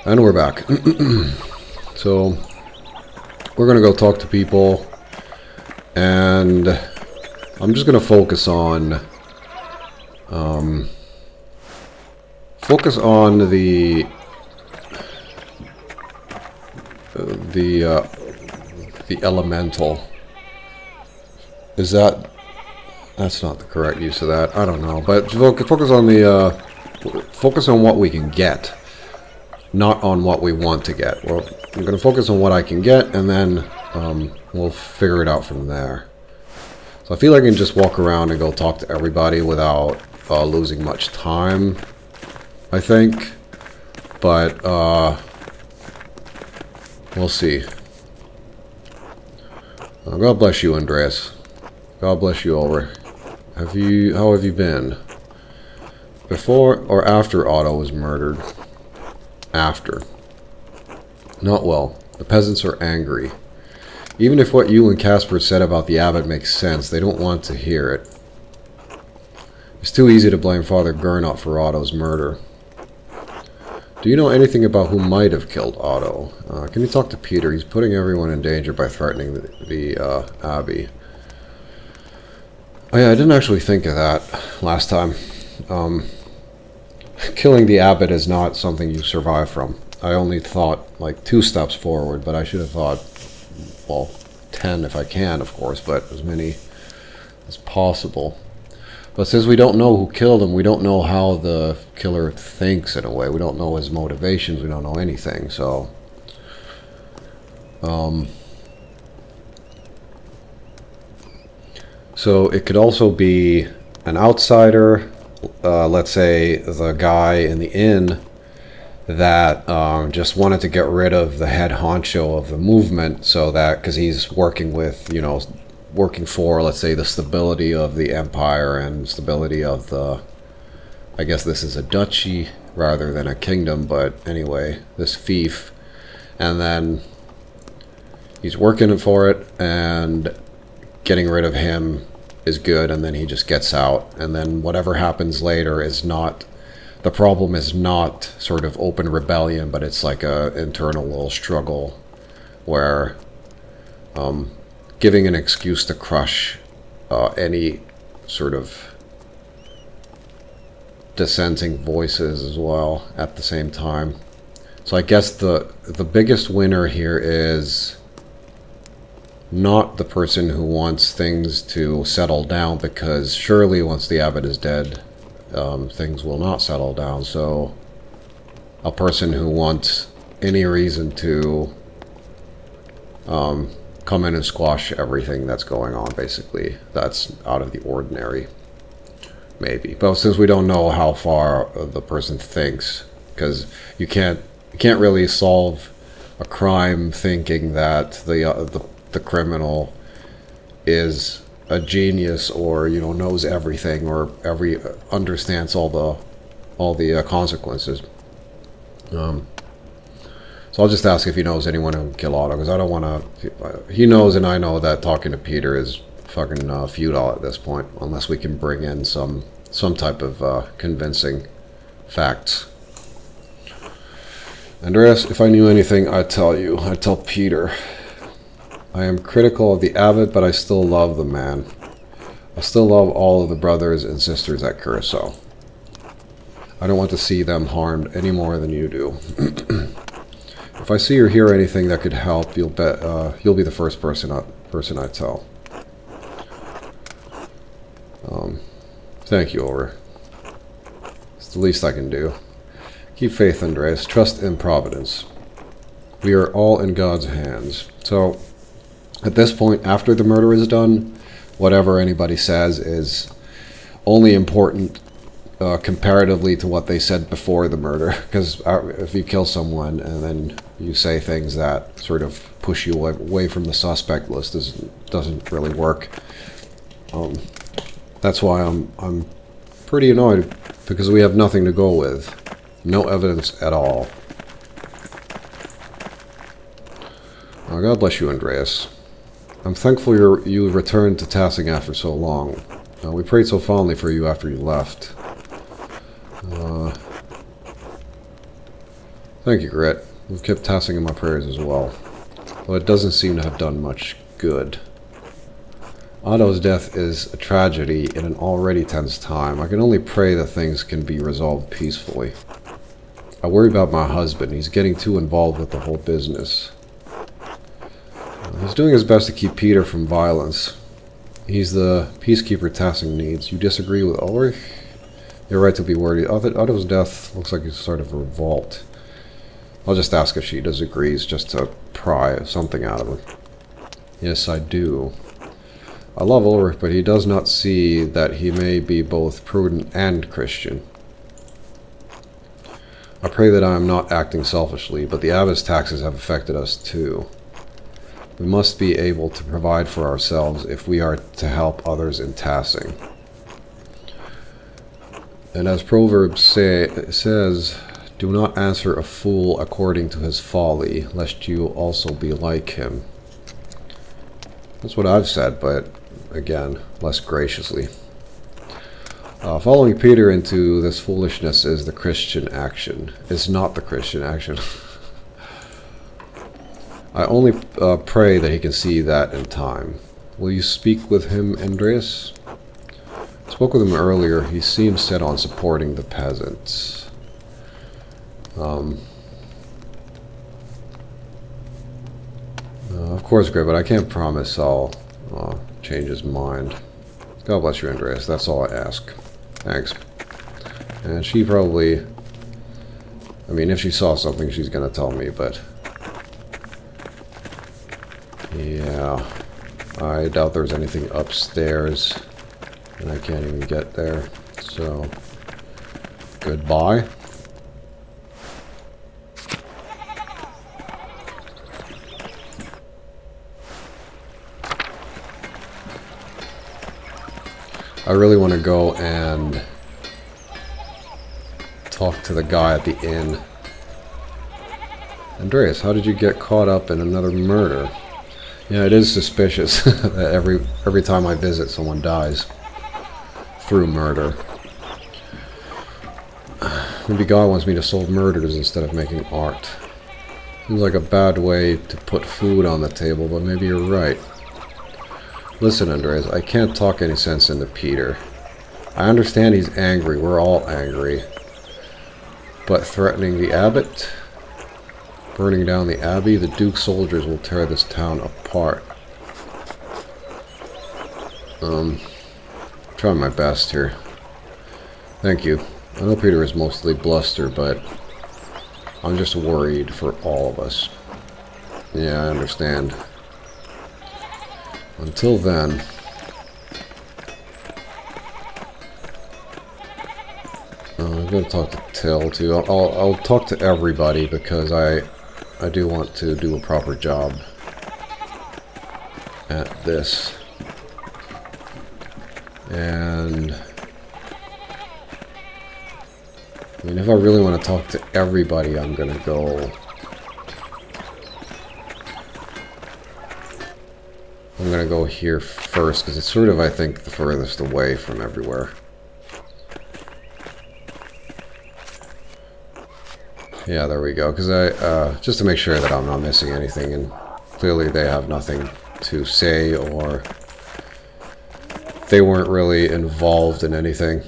And we're back. So, we're gonna go talk to people, and I'm just gonna focus on the elemental. Is that's not the correct use of that? I don't know, but focus on the focus on what we can get, not on what we want to get. Well, I'm going to focus on what I can get, and then we'll figure it out from there. So I feel like I can just walk around and go talk to everybody without losing much time, I think. But we'll see. God bless you, Andreas. God bless you, Ulrich. How have you been? Before or after Otto was murdered? After. Not well. The peasants are angry. Even if what you and Casper said about the abbot makes sense, they don't want to hear it. It's too easy to blame Father Gernot for Otto's murder. Do you know anything about who might have killed Otto? Can you talk to Peter? He's putting everyone in danger by threatening the abbey. Oh yeah, I didn't actually think of that last time. Killing the abbot is not something you survive from. I only thought like 2 steps forward, but I should have thought, well, 10 if I can, of course, but as many as possible. But since we don't know who killed him, we don't know how the killer thinks in a way. We don't know his motivations, we don't know anything, so... So it could also be an outsider, let's say the guy in the inn that just wanted to get rid of the head honcho of the movement, so that, because he's working with, you know, working for, let's say, the stability of the empire and stability of the, I guess this is a duchy rather than a kingdom, but anyway, this fief, and then he's working for it, and getting rid of him is good, and then he just gets out, and then whatever happens later is not, the problem is not sort of open rebellion, but it's like a internal little struggle where giving an excuse to crush any sort of dissenting voices as well at the same time. So I guess the biggest winner here is not the person who wants things to settle down, because surely once the abbot is dead, things will not settle down. So a person who wants any reason to come in and squash everything that's going on, basically, that's out of the ordinary, maybe. But since we don't know how far the person thinks, because you can't really solve a crime thinking that the criminal is a genius, or, you know, knows everything, or understands all the consequences. So I'll just ask if he knows anyone who can kill Otto, because I don't want to... He knows, and I know that talking to Peter is fucking futile at this point, unless we can bring in some type of convincing facts. Andreas, if I knew anything, I'd tell you. I'd tell Peter. I am critical of the abbot, but I still love the man. I still love all of the brothers and sisters at Curacao. I don't want to see them harmed any more than you do. If I see or hear anything that could help, you'll be the first person I tell. Thank you, Ulrich. It's the least I can do. Keep faith, Andreas. Trust in Providence. We are all in God's hands. So, at this point, after the murder is done, whatever anybody says is only important comparatively to what they said before the murder. Because if you kill someone and then you say things that sort of push you away from the suspect list, doesn't really work. That's why I'm pretty annoyed, because we have nothing to go with. No evidence at all. Oh, God bless you, Andreas. I'm thankful you returned to Tassing after so long. We prayed so fondly for you after you left. Thank you, Grit. You've kept tossing in my prayers as well. Though it doesn't seem to have done much good. Otto's death is a tragedy in an already tense time. I can only pray that things can be resolved peacefully. I worry about my husband. He's getting too involved with the whole business. He's doing his best to keep Peter from violence. He's the peacekeeper Tassing needs. You disagree with Ulrich? You're right to be worried. Otto's death looks like it's sort of a revolt. I'll just ask if she disagrees, just to pry something out of her. Yes, I do. I love Ulrich, but he does not see that he may be both prudent and Christian. I pray that I am not acting selfishly, but the abbot's taxes have affected us too. We must be able to provide for ourselves if we are to help others in Tassing. And as Proverbs says, do not answer a fool according to his folly, lest you also be like him. That's what I've said, but again, less graciously. Following Peter into this foolishness is the Christian action. It's not the Christian action. I only pray that he can see that in time. Will you speak with him, Andreas? I spoke with him earlier. He seems set on supporting the peasants. Of course, great, but I can't promise I'll change his mind. God bless you, Andreas. That's all I ask. Thanks. And she probably... I mean, if she saw something, she's going to tell me, but... Yeah. I doubt there's anything upstairs. And I can't even get there. So... Goodbye. I really want to go and talk to the guy at the inn. Andreas, how did you get caught up in another murder? Yeah, it is suspicious that every time I visit, someone dies through murder. Maybe God wants me to solve murders instead of making art. Seems like a bad way to put food on the table, but maybe you're right. Listen, Andreas, I can't talk any sense into Peter. I understand he's angry. We're all angry. But threatening the abbot? Burning down the abbey? The Duke's soldiers will tear this town apart. Trying my best here. Thank you. I know Peter is mostly bluster, but I'm just worried for all of us. Yeah, I understand. Until then, I'm going to talk to Till too. I'll talk to everybody because I do want to do a proper job at this. And I mean, if I really want to talk to everybody, I'm going to go. I'm going to go here first, because it's sort of, I think, the furthest away from everywhere. Yeah, there we go, because just to make sure that I'm not missing anything, and clearly they have nothing to say, or they weren't really involved in anything.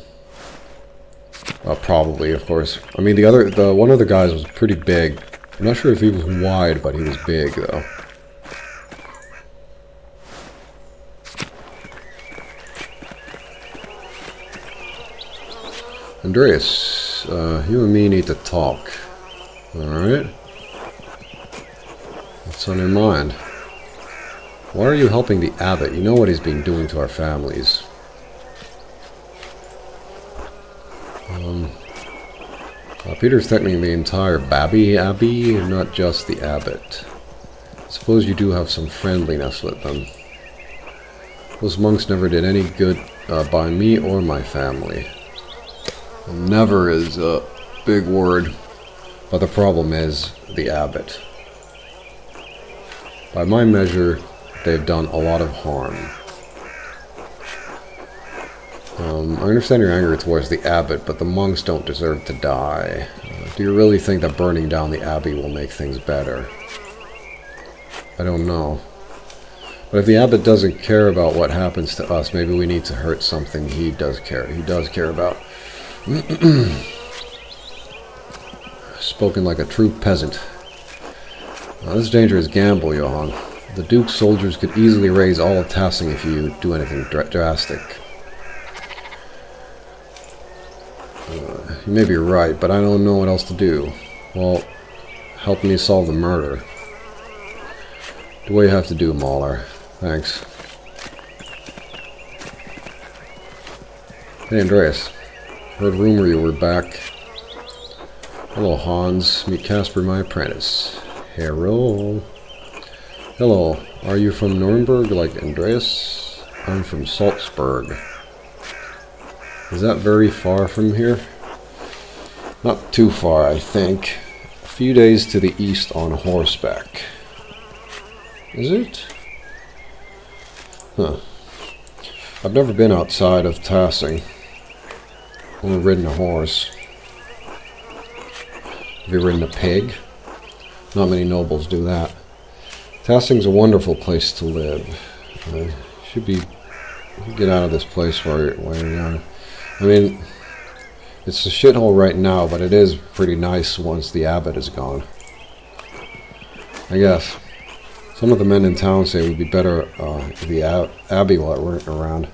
Probably, of course. I mean, the one of the guys was pretty big. I'm not sure if he was wide, but he was big, though. Andreas, you and me need to talk. Alright? What's on your mind? Why are you helping the abbot? You know what he's been doing to our families. Peter's threatening the entire abbey, and not just the abbot. Suppose you do have some friendliness with them. Those monks never did any good by me or my family. Never is a big word, but the problem is the abbot. By my measure, they've done a lot of harm. I understand your anger towards the abbot, but the monks don't deserve to die. Do you really think that burning down the abbey will make things better? I don't know. But if the abbot doesn't care about what happens to us, maybe we need to hurt something he does care about. Spoken like a true peasant. This is dangerous gamble, Johann. The Duke's soldiers could easily raise all of Tassing if you do anything drastic. You may be right, but I don't know what else to do. Well, help me solve the murder. Do what you have to do, Mahler. Thanks. Hey, Andreas. Heard rumor you were back. Hello, Hans. Meet Casper, my apprentice. Hello. Hello. Are you from Nuremberg, like Andreas? I'm from Salzburg. Is that very far from here? Not too far, I think. A few days to the east on horseback. Is it? Huh. I've never been outside of Tassing. Only ridden a horse. Have you ridden a pig? Not many nobles do that. Tassing's a wonderful place to live. You should get out of this place while you're young. I mean, it's a shithole right now, but it is pretty nice once the abbot is gone. I guess. Some of the men in town say it would be better if the abbey weren't around.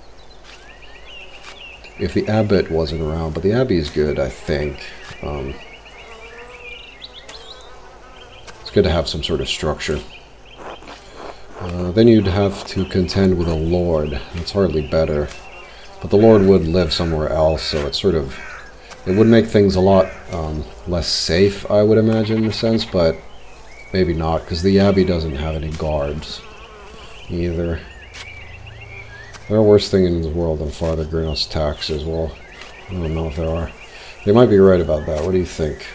If the abbot wasn't around, but the abbey is good, I think. It's good to have some sort of structure. Then you'd have to contend with a lord. It's hardly better. But the lord would live somewhere else, so it's sort of... It would make things a lot less safe, I would imagine, in a sense, but maybe not, because the abbey doesn't have any guards either. There are worse things in the world than Father Grinos taxes. Well, I don't know if there are. They might be right about that. What do you think?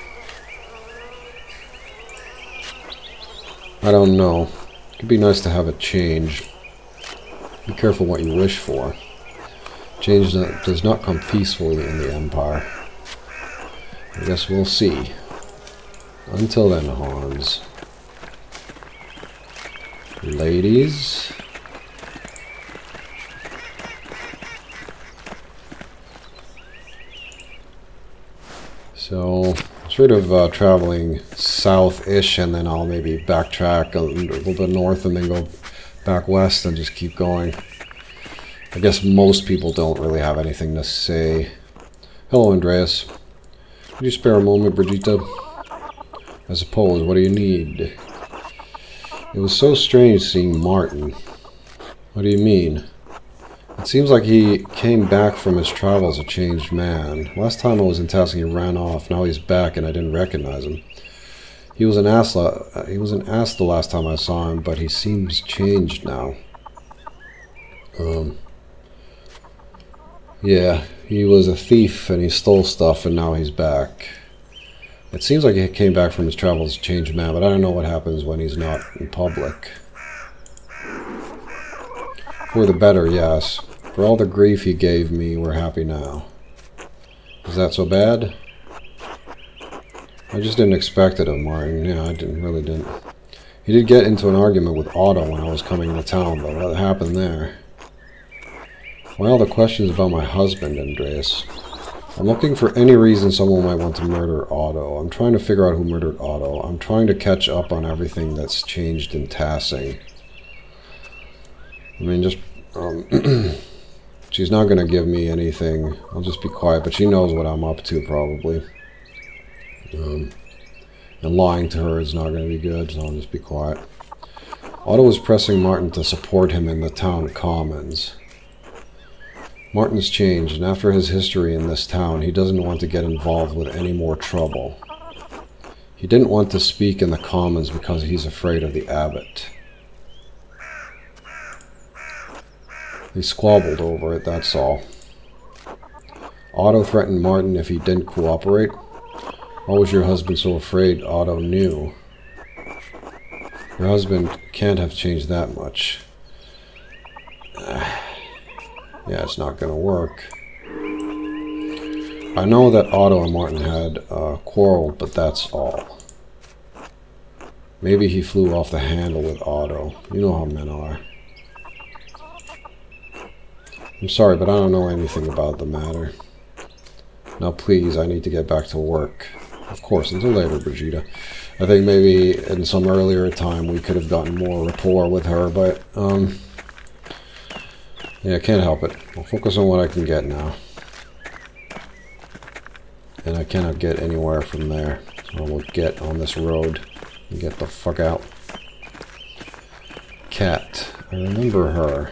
I don't know. It could be nice to have a change. Be careful what you wish for. Change that does not come peacefully in the Empire. I guess we'll see. Until then, Hans. Ladies. So, sort of traveling south-ish, and then I'll maybe backtrack a little bit north and then go back west and just keep going. I guess most people don't really have anything to say. Hello, Andreas. Could you spare a moment, Brigitte? I suppose. What do you need? It was so strange seeing Martin. What do you mean? It seems like he came back from his travels a changed man. Last time I was in Tassing, he ran off. Now he's back, and I didn't recognize him. He was an ass the last time I saw him, but he seems changed now. Yeah, he was a thief and he stole stuff and now he's back. It seems like he came back from his travels a changed man, but I don't know what happens when he's not in public. For the better, yes. For all the grief he gave me, we're happy now. Is that so bad? I just didn't expect it of Martin. Yeah, I really didn't. He did get into an argument with Otto when I was coming into town, but what happened there? Why all the questions about my husband, Andreas? I'm looking for any reason someone might want to murder Otto. I'm trying to figure out who murdered Otto. I'm trying to catch up on everything that's changed in Tassing. I mean, just... she's not going to give me anything. I'll just be quiet, but she knows what I'm up to, probably. And lying to her is not going to be good, so I'll just be quiet. Otto was pressing Martin to support him in the town commons. Martin's changed, and after his history in this town, he doesn't want to get involved with any more trouble. He didn't want to speak in the commons because he's afraid of the abbot. They squabbled over it, that's all. Otto threatened Martin if he didn't cooperate. Why was your husband so afraid Otto knew? Your husband can't have changed that much. Yeah, it's not going to work. I know that Otto and Martin had quarreled, but that's all. Maybe he flew off the handle with Otto. You know how men are. I'm sorry, but I don't know anything about the matter. Now please, I need to get back to work. Of course, until later, Brigitte. I think maybe in some earlier time we could have gotten more rapport with her, but, yeah, I can't help it. I'll focus on what I can get now. And I cannot get anywhere from there. So I will get on this road and get the fuck out. Cat. I remember her.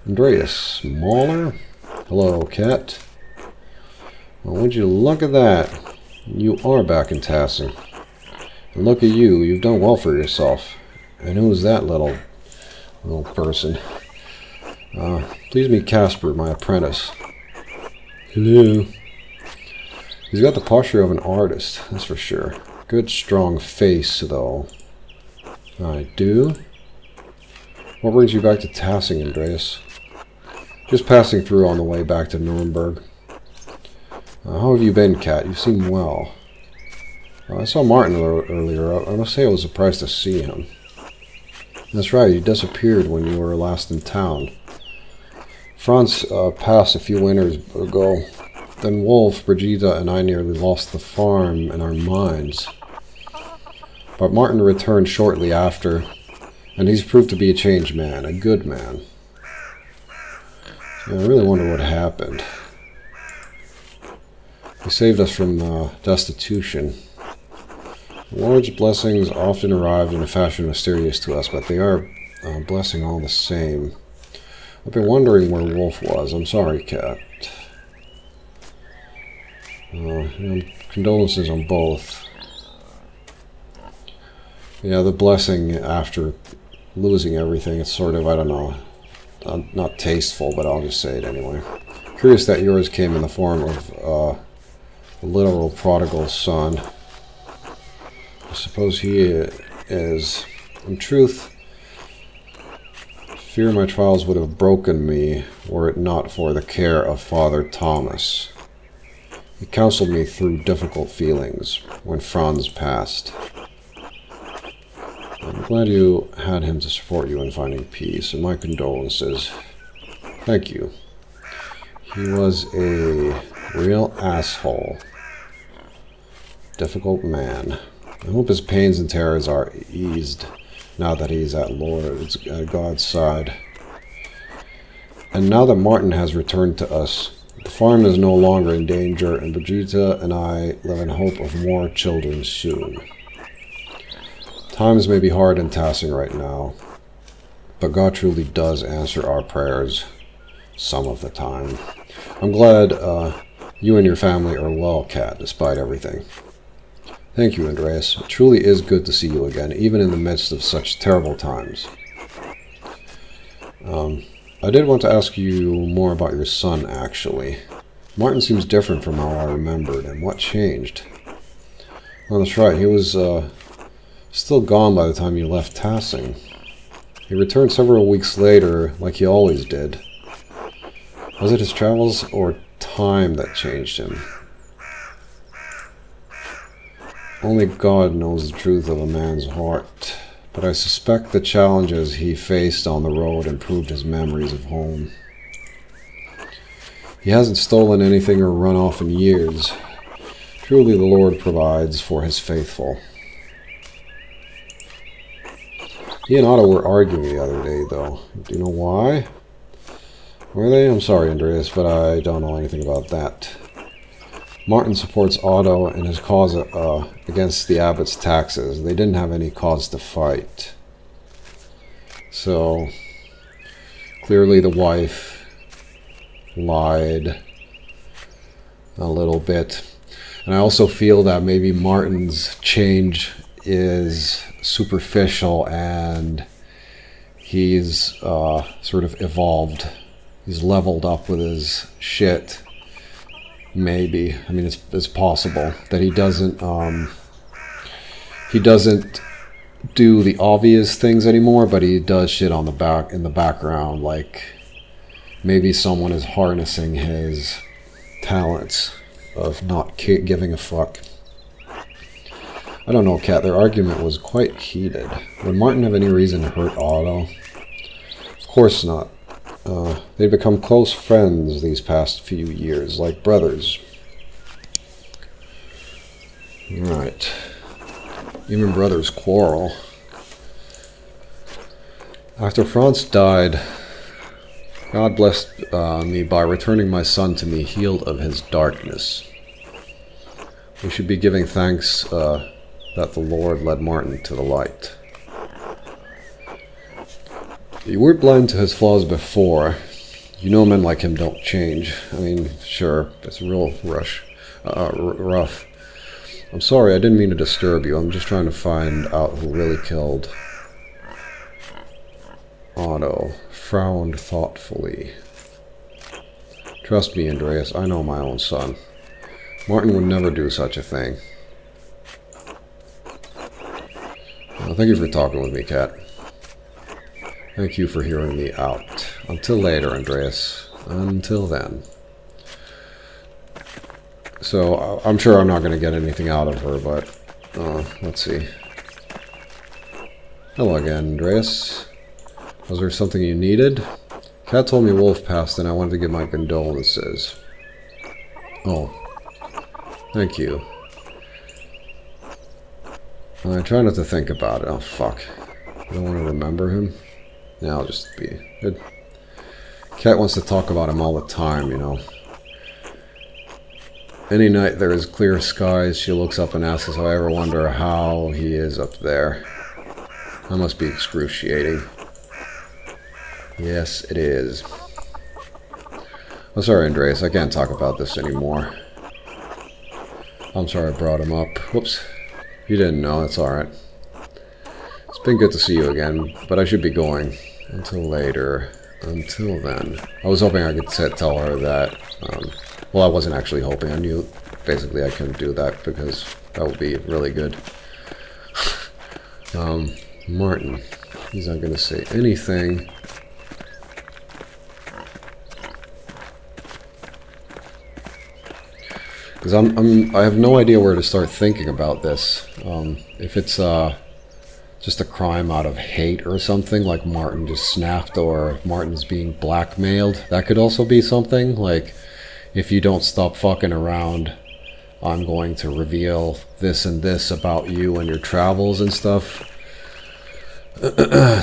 Andreas Mahler? Hello, Cat. Well, would you look at that? You are back in Tassing. And look at you, you've done well for yourself. And who's that little person? Please meet Casper, my apprentice. Hello. He's got the posture of an artist, that's for sure. Good strong face, though. I do. What brings you back to Tassing, Andreas? Just passing through on the way back to Nuremberg. How have you been, Cat? You seem well. I saw Martin earlier. I must say I was surprised to see him. That's right, he disappeared when you were last in town. Franz passed a few winters ago. Then Wolf, Brigitte, and I nearly lost the farm and our mines. But Martin returned shortly after, and he's proved to be a changed man, a good man. So I really wonder what happened. He saved us from destitution. Large blessings often arrived in a fashion mysterious to us, but they are a blessing all the same. I've been wondering where Wolf was. I'm sorry, Cat. Condolences on both. Yeah, the blessing after losing everything, it's sort of, I don't know, not tasteful, but I'll just say it anyway. Curious that yours came in the form of a literal prodigal son. I suppose he is. In truth, fear my trials would have broken me were it not for the care of Father Thomas. He counseled me through difficult feelings when Franz passed. I'm glad you had him to support you in finding peace, and my condolences. Thank you. He was a real asshole. Difficult man. I hope his pains and terrors are eased now that he's at God's side. And now that Martin has returned to us, the farm is no longer in danger, and Brigitte and I live in hope of more children soon. Times may be hard in Tassing right now, but God truly does answer our prayers some of the time. I'm glad you and your family are well, Cat, despite everything. Thank you, Andreas. It truly is good to see you again, even in the midst of such terrible times. I did want to ask you more about your son, actually. Martin seems different from how I remembered, and what changed? Well, that's right, he was still gone by the time you left Tassing. He returned several weeks later, like he always did. Was it his travels or time that changed him? Only God knows the truth of a man's heart, but I suspect the challenges he faced on the road improved his memories of home. He hasn't stolen anything or run off in years. Truly the Lord provides for his faithful. He and Otto were arguing the other day, though. Do you know why? Were they? I'm sorry, Andreas, but I don't know anything about that. Martin supports Otto in his cause against the abbot's taxes. They didn't have any cause to fight. So, clearly the wife lied a little bit. And I also feel that maybe Martin's change is superficial and he's sort of evolved. He's leveled up with his shit. Maybe. I mean, it's possible that he doesn't do the obvious things anymore, but he does shit on the background, like maybe someone is harnessing his talents of not giving a fuck. I don't know, Kat. Their argument was quite heated. Would Martin have any reason to hurt Otto? Of course not. They'd become close friends these past few years, like brothers. Right. Even brothers quarrel. After Franz died, God blessed me by returning my son to me healed of his darkness. We should be giving thanks that the Lord led Martin to the light. You weren't blind to his flaws before. You know men like him don't change. I mean, sure, it's real rough. I'm sorry, I didn't mean to disturb you. I'm just trying to find out who really killed Otto. Frowned thoughtfully. Trust me, Andreas, I know my own son. Martin would never do such a thing. Well, thank you for talking with me, Kat. Thank you for hearing me out. Until later, Andreas. Until then. So, I'm sure I'm not going to get anything out of her, but... let's see. Hello again, Andreas. Was there something you needed? Kat told me Wolf passed and I wanted to give my condolences. Oh. Thank you. I try not to think about it. Oh, fuck. I don't want to remember him. Yeah, I'll just be good. Kat wants to talk about him all the time, you know. Any night there is clear skies, she looks up and asks if I ever wonder how he is up there. That must be excruciating. Yes, it is. I'm sorry, Andreas, I can't talk about this anymore. I'm sorry I brought him up. Whoops. You didn't know, it's alright. It's been good to see you again, but I should be going. Until later. Until then. I was hoping I could tell her that, well, I wasn't actually hoping. I knew, basically, I couldn't do that because that would be really good. Martin. He's not going to say anything. Because I have no idea where to start thinking about this. If it's, just a crime out of hate or something, like Martin just snapped, or Martin's being blackmailed. That could also be something, like, if you don't stop fucking around, I'm going to reveal this and this about you and your travels and stuff.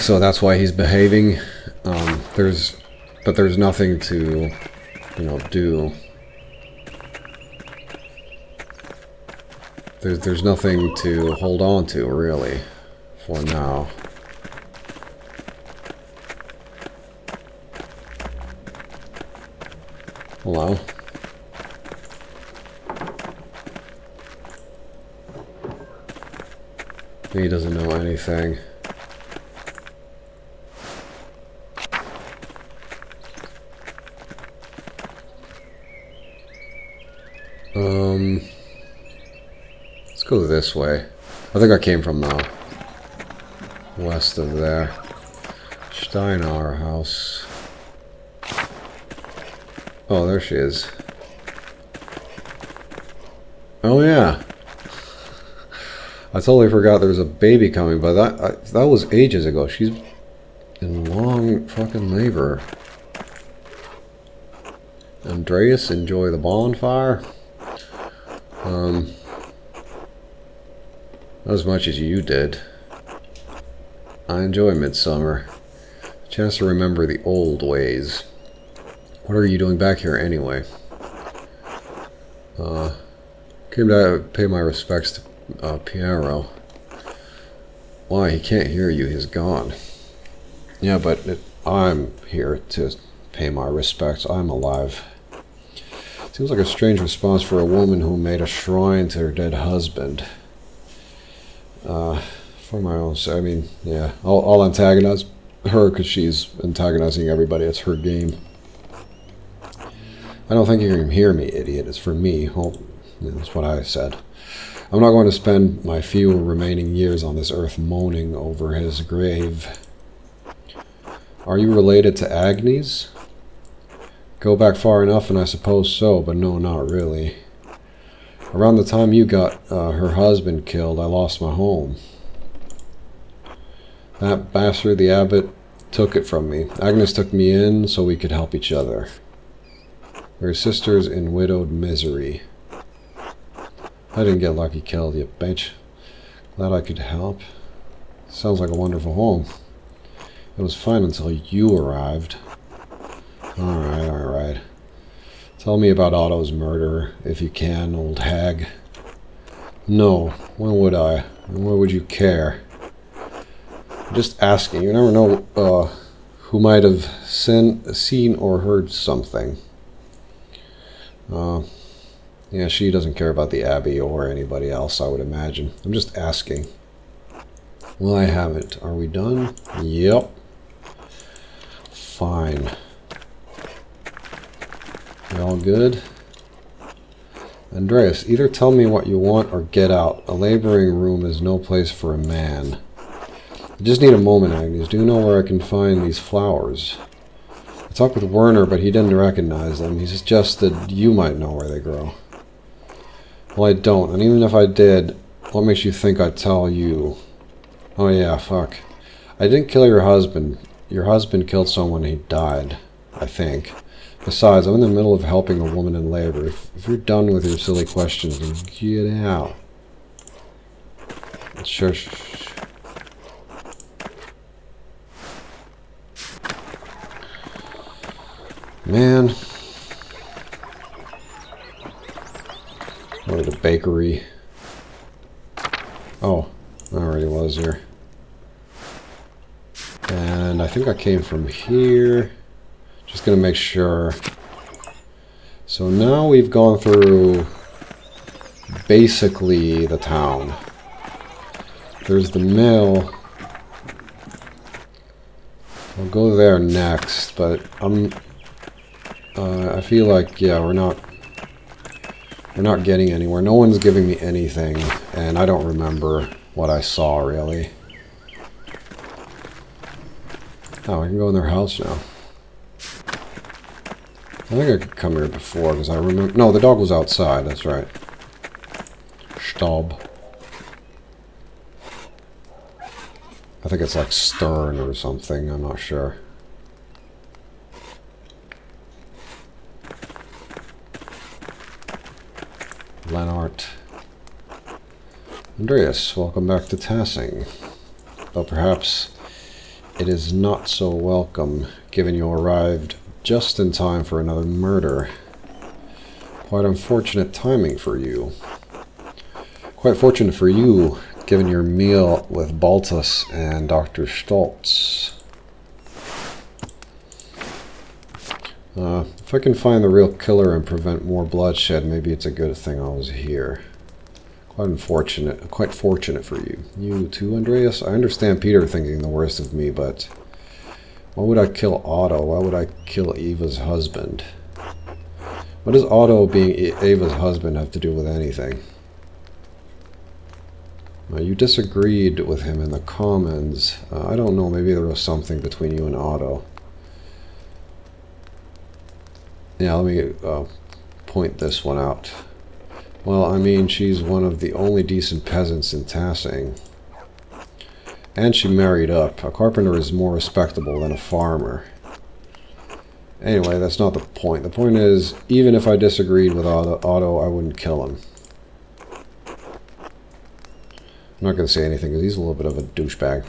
So that's why he's behaving. But there's nothing to, you know, do. There's nothing to hold on to, really. For now. Hello? He doesn't know anything. Let's go this way. I think I came from the west of there. Steinauer house. Oh, there she is. Oh yeah. I totally forgot there was a baby coming, but that was ages ago. She's in long fucking labor. Andreas, enjoy the bonfire. Not as much as you did. I enjoy midsummer. A chance to remember the old ways. What are you doing back here anyway? Came to pay my respects to Piero. Why, he can't hear you, he's gone. Yeah, but I'm here to pay my respects. I'm alive. Seems like a strange response for a woman who made a shrine to her dead husband. For my own sake, I mean, yeah, I'll antagonize her because she's antagonizing everybody. It's her game. I don't think you can hear me, idiot. It's for me. Well, that's what I said. I'm not going to spend my few remaining years on this earth moaning over his grave. Are you related to Agnes? Go back far enough, and I suppose so, but no, not really. Around the time you got her husband killed, I lost my home. That bastard, the abbot, took it from me. Agnes took me in so we could help each other. We're sisters in widowed misery. I didn't get lucky killed, you bitch. Glad I could help. Sounds like a wonderful home. It was fine until you arrived. Alright, alright. Tell me about Otto's murder, if you can, old hag. No, when would I? And why would you care? I'm just asking. You never know who might have seen or heard something. Yeah, she doesn't care about the Abbey or anybody else, I would imagine. I'm just asking. Well, I haven't. Are we done? Yep. Fine. You all good? Andreas, either tell me what you want or get out. A laboring room is no place for a man. I just need a moment, Agnes. Do you know where I can find these flowers? I talked with Werner, but he didn't recognize them. He suggested you might know where they grow. Well, I don't, and even if I did, what makes you think I'd tell you? Oh yeah, fuck. I didn't kill your husband. Your husband killed someone and he died, I think. Besides, I'm in the middle of helping a woman in labor. If you're done with your silly questions, then get out. Shush. Man. Go to the bakery. Oh, I already was here. And I think I came from here. Just gonna make sure. So now we've gone through basically the town. There's the mill. I'll go there next, but I feel like, yeah, we're not getting anywhere. No one's giving me anything, and I don't remember what I saw, really. Oh, I can go in their house now. I think I could come here before, because I remember... No, the dog was outside, that's right. Staub. I think it's like Stern or something, I'm not sure. Lennart. Andreas, welcome back to Tassing. Though perhaps it is not so welcome, given you arrived just in time for another murder. Quite unfortunate timing for you. Quite fortunate for you, given your meal with Baltus and Dr. Stoltz. If I can find the real killer and prevent more bloodshed, maybe it's a good thing I was here. Quite fortunate for you. You too, Andreas? I understand Peter thinking the worst of me, but why would I kill Otto? Why would I kill Eva's husband? What does Otto being Eva's husband have to do with anything? You disagreed with him in the Commons. I don't know, maybe there was something between you and Otto. Yeah, let me point this one out. Well, I mean, she's one of the only decent peasants in Tassing. And she married up. A carpenter is more respectable than a farmer. Anyway, that's not the point. The point is, even if I disagreed with Otto, I wouldn't kill him. I'm not going to say anything because he's a little bit of a douchebag.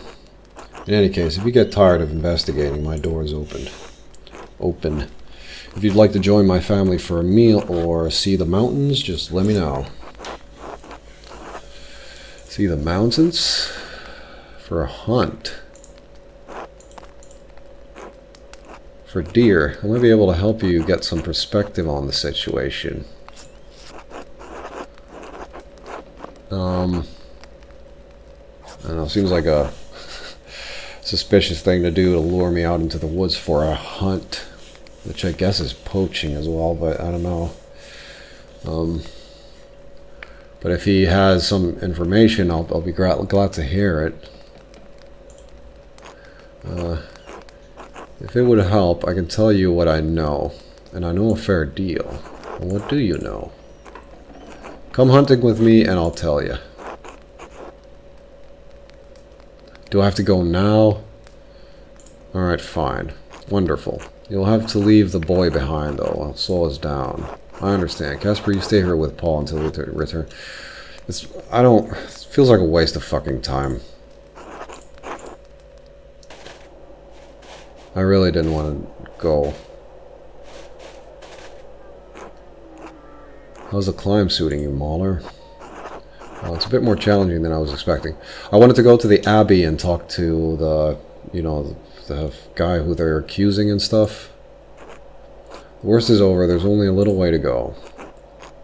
In any case, if you get tired of investigating, my door is open. If you'd like to join my family for a meal or see the mountains, just let me know. See the mountains? For a hunt. For deer. I might be able to help you get some perspective on the situation. I don't know, seems like a suspicious thing to do to lure me out into the woods for a hunt. Which I guess is poaching as well, but I don't know. But if he has some information, I'll be glad to hear it. If it would help, I can tell you what I know. and I know a fair deal. Well, what do you know? Come hunting with me and I'll tell you. Do I have to go now? Alright, fine. Wonderful. You'll have to leave the boy behind, though. I'll slow us down. I understand. Casper, you stay here with Paul until we return. It feels like a waste of fucking time. I really didn't want to go. How's the climb suiting you, Mauler? Well, it's a bit more challenging than I was expecting. I wanted to go to the Abbey and talk to the, you know, the guy who they're accusing and stuff. The worst is over. There's only a little way to go.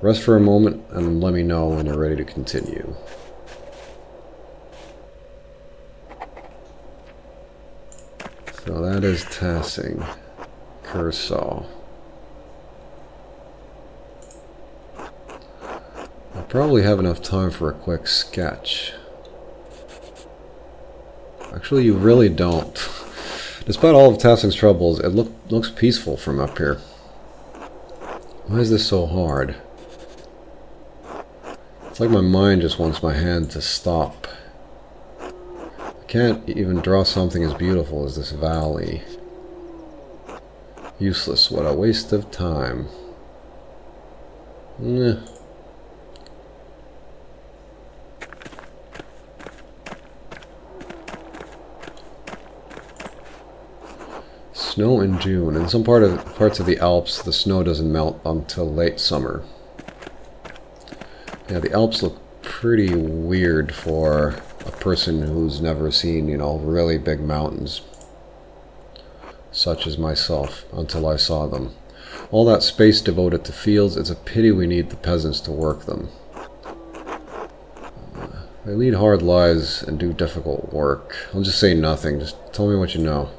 Rest for a moment and let me know when you're ready to continue. So that is Tassing. Cursaw. I'll probably have enough time for a quick sketch. Actually, you really don't. Despite all of Tassing's troubles, it looks peaceful from up here. Why is this so hard? It's like my mind just wants my hand to stop. I can't even draw something as beautiful as this valley. Useless, what a waste of time. Eh. Snow in June. In some parts of the Alps, the snow doesn't melt until late summer. Yeah, the Alps look pretty weird for a person who's never seen, you know, really big mountains. Such as myself, until I saw them. All that space devoted to fields, it's a pity we need the peasants to work them. They lead hard lives and do difficult work. I'll just say nothing, just tell me what you know.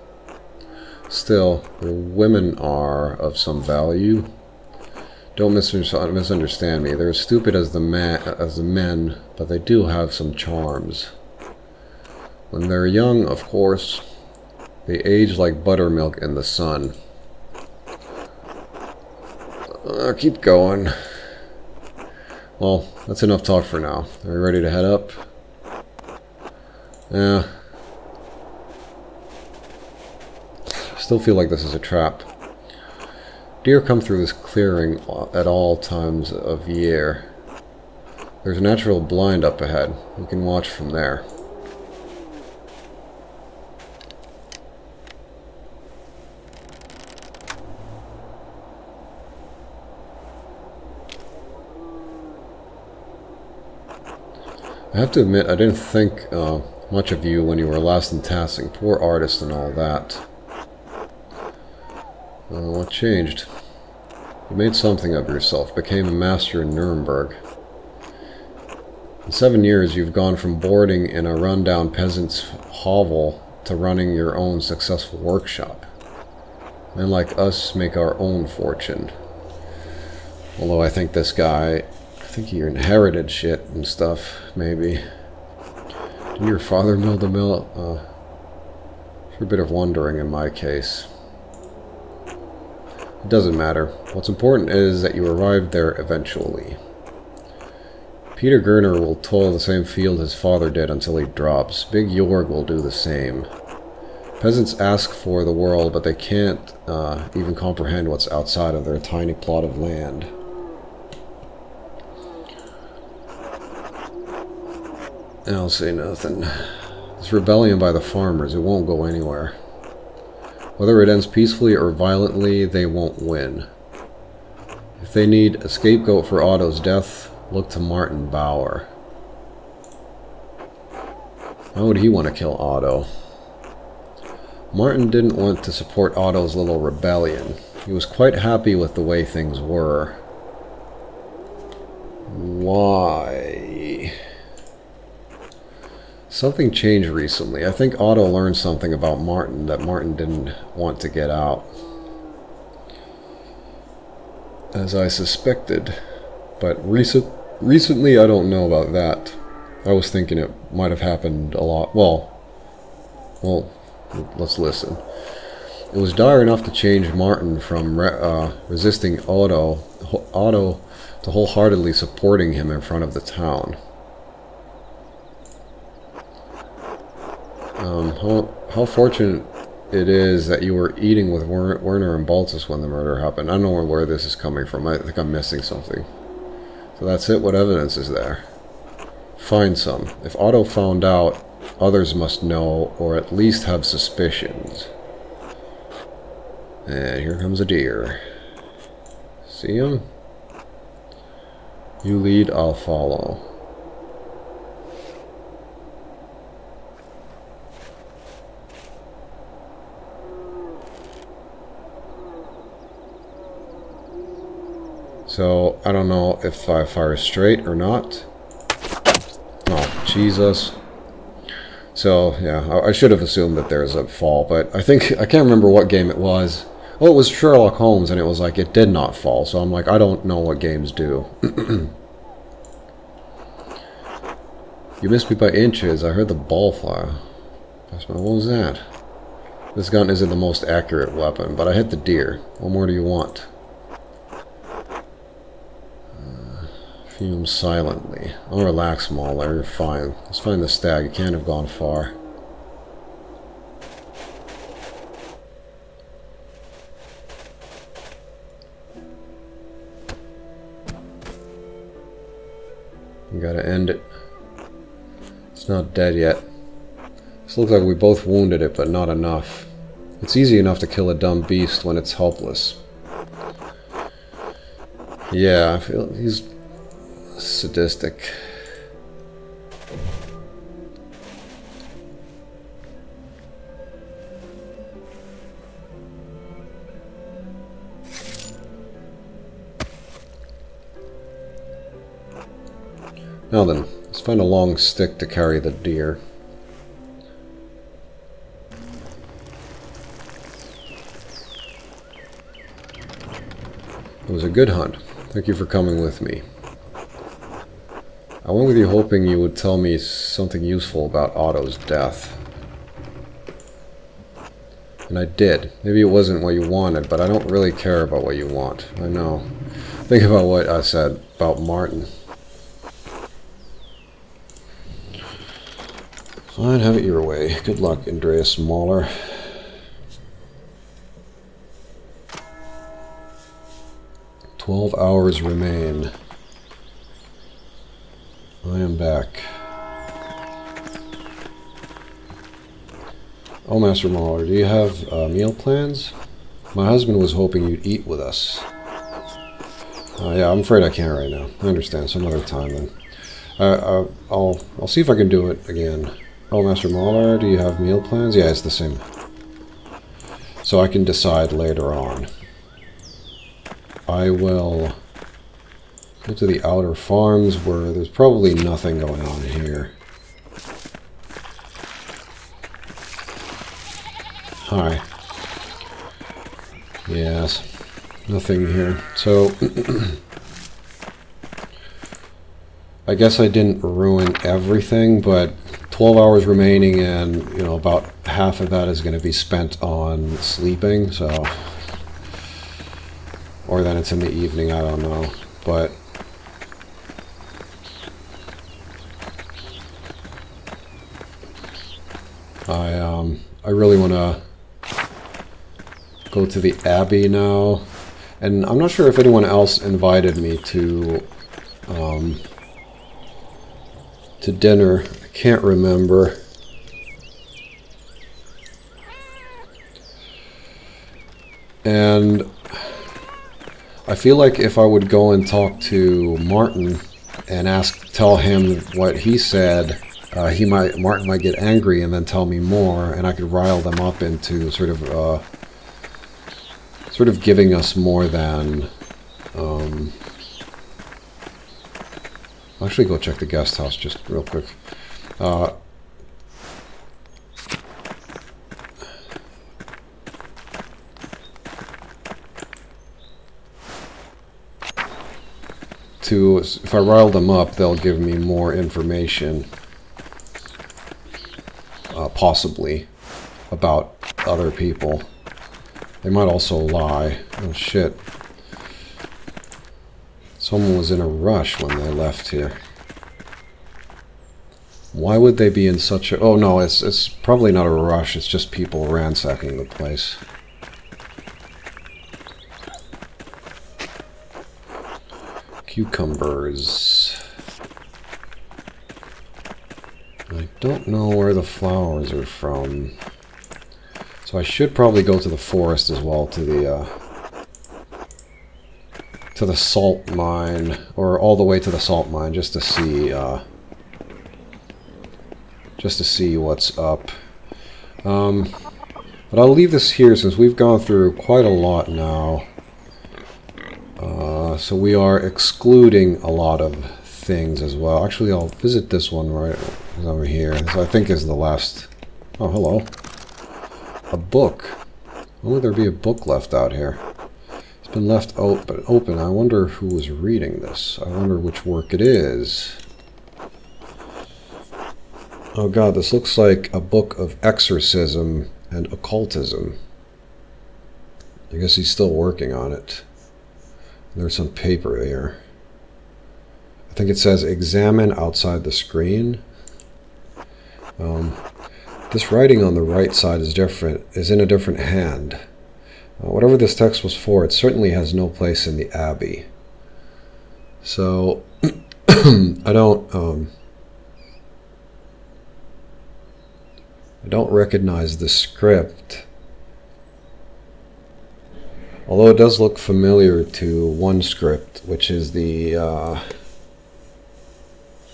Still, the women are of some value. Don't misunderstand me. They're as stupid as the men, but they do have some charms. When they're young, of course, they age like buttermilk in the sun. Keep going. Well, that's enough talk for now. Are we ready to head up? Yeah. Still feel like this is a trap. Deer come through this clearing at all times of year. There's a natural blind up ahead. We can watch from there. I have to admit, I didn't think much of you when you were last in Tassing. Poor artist and all that. What changed? You made something of yourself, became a master in Nuremberg. In 7 years, you've gone from boarding in a rundown peasant's hovel to running your own successful workshop. Men like us make our own fortune. Although I think this guy, I think he inherited shit and stuff, maybe. Didn't your father build the mill? For a bit of wondering in my case. It doesn't matter. What's important is that you arrived there eventually. Peter Gerner will toil the same field his father did until he drops. Big Jorg will do the same. Peasants ask for the world, but they can't even comprehend what's outside of their tiny plot of land. I'll say nothing. This rebellion by the farmers, it won't go anywhere. Whether it ends peacefully or violently, they won't win. If they need a scapegoat for Otto's death, look to Martin Bauer. Why would he want to kill Otto? Martin didn't want to support Otto's little rebellion. He was quite happy with the way things were. Why? Something changed recently. I think Otto learned something about Martin that Martin didn't want to get out. As I suspected. But recently, I don't know about that. I was thinking it might have happened a lot. Well, let's listen. It was dire enough to change Martin from resisting Otto to wholeheartedly supporting him in front of the town. How fortunate it is that you were eating with Werner and Baltus when the murder happened. I don't know where this is coming from. I think I'm missing something. So that's it. What evidence is there? Find some. If Otto found out, others must know, or at least have suspicions. And here comes a deer. See him? You lead, I'll follow. So, I don't know if I fire straight or not. Oh, Jesus. So, yeah, I should have assumed that there's a fall, but I can't remember what game it was. Oh, it was Sherlock Holmes, and it was like, it did not fall, so I'm like, I don't know what games do. You missed me by inches. I heard the ball fly. What was that? This gun isn't the most accurate weapon, but I hit the deer. What more do you want? Fume silently. I'll relax, Mauler. You're fine. Let's find the stag. It can't have gone far. You gotta end it. It's not dead yet. This looks like we both wounded it, but not enough. It's easy enough to kill a dumb beast when it's helpless. Yeah, I feel he's sadistic. Now then, let's find a long stick to carry the deer. It was a good hunt. Thank you for coming with me. I went with you hoping you would tell me something useful about Otto's death. And I did. Maybe it wasn't what you wanted, but I don't really care about what you want. I know. Think about what I said about Martin. Fine, have it your way. Good luck, Andreas Mahler. "12 hours remain. I am back." Oh, Master Mahler, do you have meal plans? My husband was hoping you'd eat with us. Yeah, I'm afraid I can't right now. I understand. Some other time then. I'll see if I can do it again. Oh, Master Mahler, do you have meal plans? Yeah, it's the same. So I can decide later on. I will go to the outer farms where there's probably nothing going on here. Hi. Yes, nothing here. So I guess I didn't ruin everything, but 12 hours remaining, and you know, about half of that is going to be spent on sleeping, so, or then it's in the evening, I don't know, but I really want to go to the Abbey now, and I'm not sure if anyone else invited me to dinner. I can't remember. And I feel like if I would go and talk to Martin and tell him what he said, Martin might get angry and then tell me more, and I could rile them up into sort of giving us more than. I'll actually go check the guest house just real quick. If I rile them up, they'll give me more information, possibly, about other people. They might also lie. Oh shit. Someone was in a rush when they left here. Why would they be in such a... Oh no, it's probably not a rush. It's just people ransacking the place. Cucumbers. I don't know where the flowers are from. So I should probably go to the forest as well, to the salt mine, or all the way to the salt mine, just to see what's up. But I'll leave this here since we've gone through quite a lot now. So we are excluding a lot of things as well. Actually, I'll visit this one right over here. This I think is the last... Oh, hello. A book. Why would there be a book left out here? It's been left open. I wonder who was reading this. I wonder which work it is. Oh god, this looks like a book of exorcism and occultism. I guess he's still working on it. There's some paper here. I think it says examine outside the screen. This writing on the right side is in a different hand. Whatever this text was for, it certainly has no place in the Abbey. So I don't recognize the script. Although it does look familiar to one script, which is the...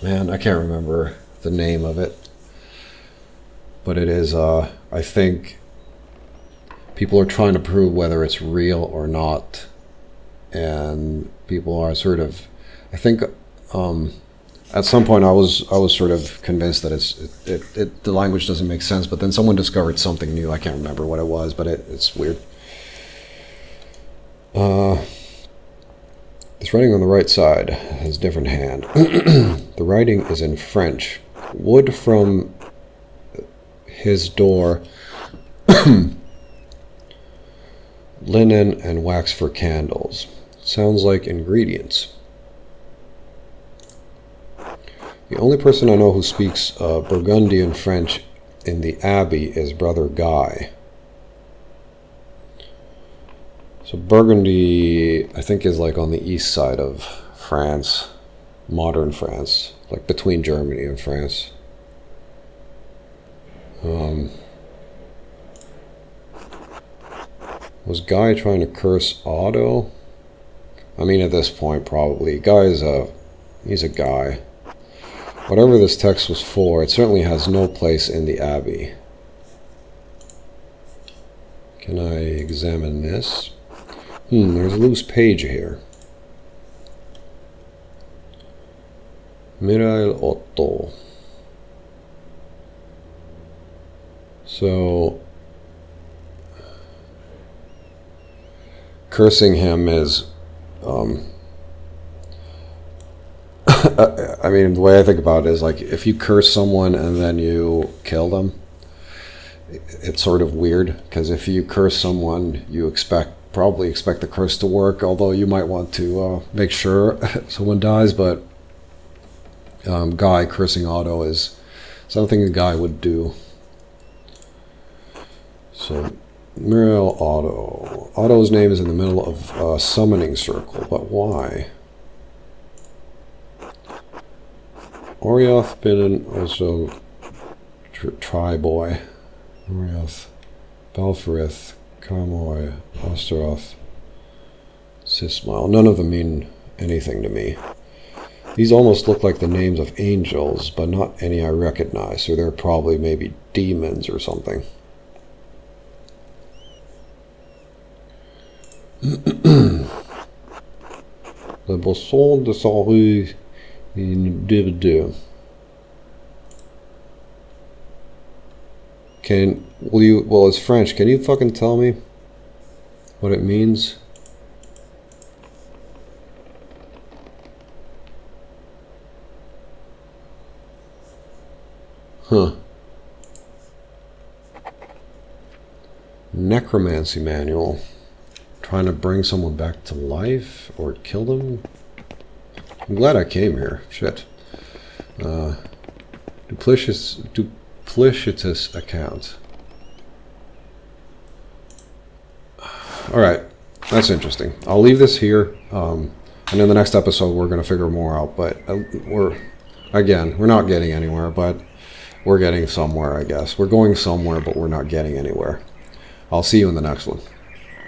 man, I can't remember the name of it. But it is, I think, people are trying to prove whether it's real or not. And people are sort of... I think, at some point I was sort of convinced that the language doesn't make sense, but then someone discovered something new. I can't remember what it was, but it's weird. This writing on the right side has a different hand. The writing is in French. Wood from his door, linen and wax for candles. Sounds like ingredients. The only person I know who speaks Burgundian French in the Abbey is Brother Guy. So Burgundy, I think, is like on the east side of France, modern France, like between Germany and France. Was Guy trying to curse Otto? I mean, at this point, probably. He's a guy. Whatever this text was for, it certainly has no place in the Abbey. Can I examine this? There's a loose page here. Mirail Otto. So, cursing him is, I mean, the way I think about it is like, if you curse someone and then you kill them, it's sort of weird, because if you curse someone, you probably expect the curse to work, although you might want to make sure someone dies, but Guy cursing Otto is something the guy would do. So, Muriel Otto. Otto's name is in the middle of a summoning circle, but why? Orioth Binnen, also Triboy. Orioth, Balforith, Carmoy, Osteroth, Sismile. None of them mean anything to me. These almost look like the names of angels, but not any I recognize, so they're probably maybe demons or something. Le Bosson de Saint Rue in Deux. Well, it's French. Can you fucking tell me what it means? necromancy manual. Trying to bring someone back to life or kill them. I'm glad I came here. Shit. Duplicitous account. Alright. That's interesting. I'll leave this here. And in the next episode, we're going to figure more out. But we're not getting anywhere. But we're getting somewhere, I guess. We're going somewhere, but we're not getting anywhere. I'll see you in the next one.